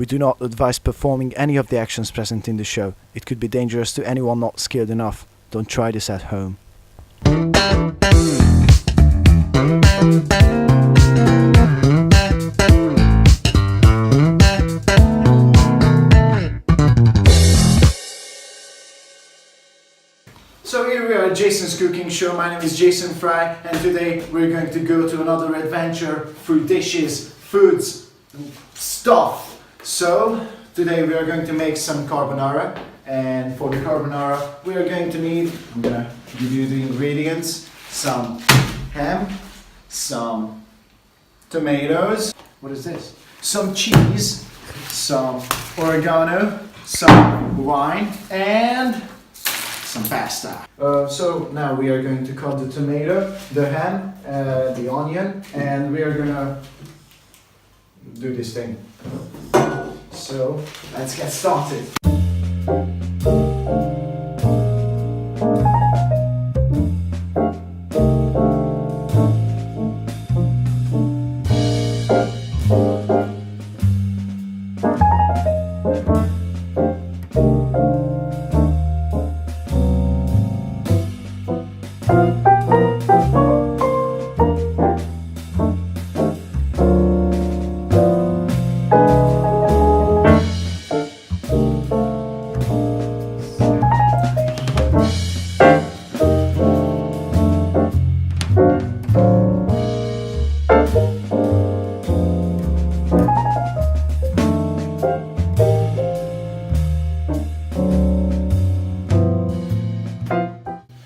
We do not advise performing any of the actions present in the show. It could be dangerous to anyone not skilled enough. Don't try this at home. So here we are at Jason's cooking show. My name is Jason Fry, and today we're going to go to another adventure through dishes, foods, stuff. So today we are going to make some carbonara, and for the carbonara we are going to need, I'm gonna give you the ingredients, some ham, some tomatoes, what is this? Some cheese, some oregano, some wine, and some pasta. So now we are going to cut the tomato, the ham, the onion, and we are gonna do this thing. So let's get started.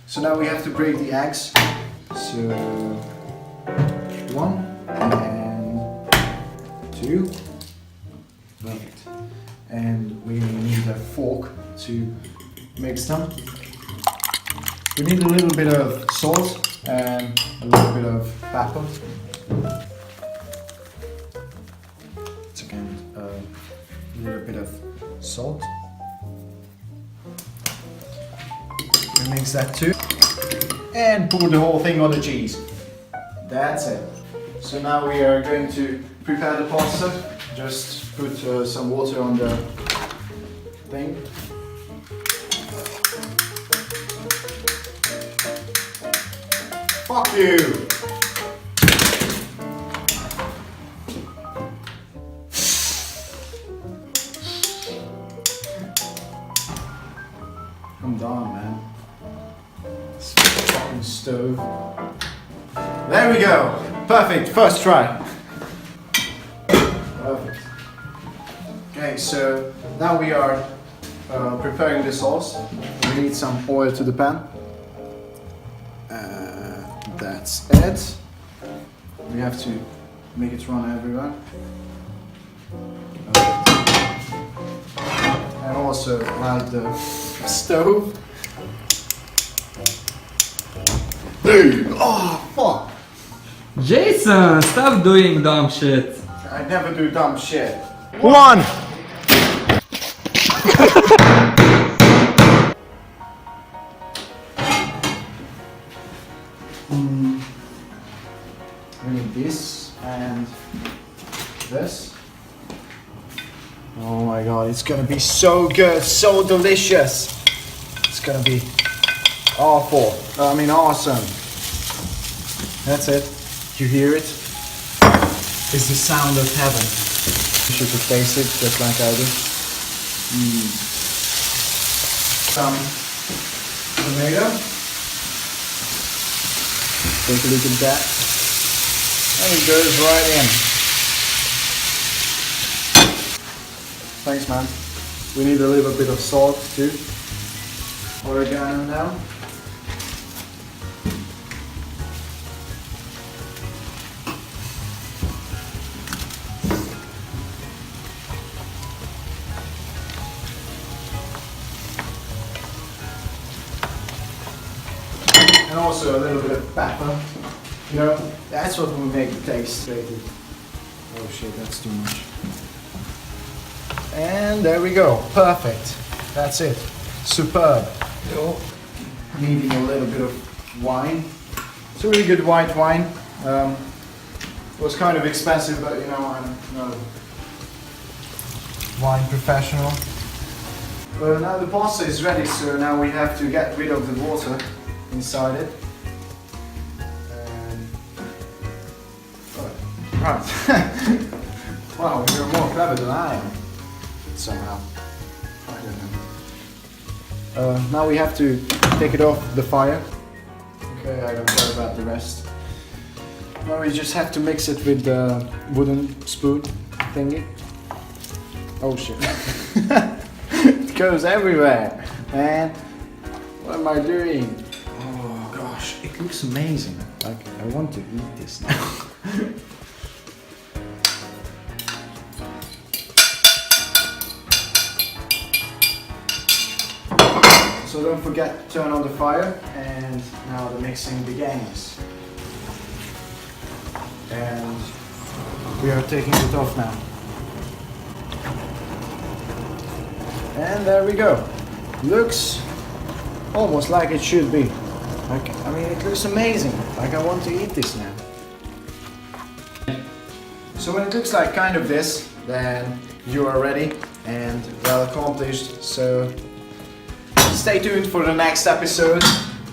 So now we have to break the eggs. So 1 and 2. Perfect. And we need a fork to mix them. We need a little bit of salt and a little bit of pepper. Second, a little bit of salt. We mix that too. And pour the whole thing on the cheese. That's it. So now we are going to prepare the pasta. Just put some water on the thing. Fuck you! I'm done, man. Fucking stove. There we go. Perfect. First try. Perfect. Okay, so now we are preparing the sauce. We need some oil to the pan. That's it. We have to make it run everywhere. And also light the stove. Dude, oh fuck! Jason, stop doing dumb shit. I never do dumb shit. 1. We need this and this. Oh my god, it's gonna be so good, so delicious. It's gonna be awful. Awesome. That's it. You hear it? It's the sound of heaven. You should taste it just like I do. Some tomato. Take a look at that. And it goes right in. Thanks, man. We need a little bit of salt too. Oregano now. And also a little bit of pepper. You know, that's what will make it taste great. Oh shit, that's too much. And there we go, perfect. That's it, superb. Needing a little bit of wine. It's a really good white wine. It was kind of expensive, but you know, wine professional. Now the pasta is ready, so now we have to get rid of the water inside it. Right. Wow, you're more clever than I am. Somehow. I don't know. Now we have to take it off the fire. Okay, I don't care about the rest. Now we just have to mix it with the wooden spoon thingy. Oh shit. It goes everywhere, man. What am I doing? Oh gosh, it looks amazing. Like, I want to eat this now. So don't forget to turn on the fire, and now the mixing begins. And we are taking it off now. And there we go. Looks almost like it should be. Like, I mean, it looks amazing. Like, I want to eat this now. So when it looks like kind of this, then you are ready and well accomplished. So stay tuned for the next episode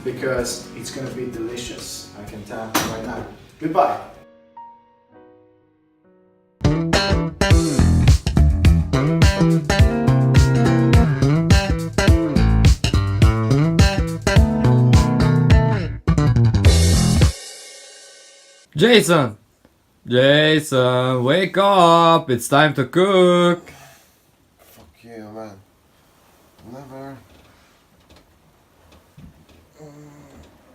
because it's gonna be delicious. I can tell right now. Goodbye. Jason! Jason, wake up! It's time to cook! Fuck you, man. Never.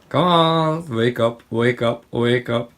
Come on, wake up, wake up, wake up.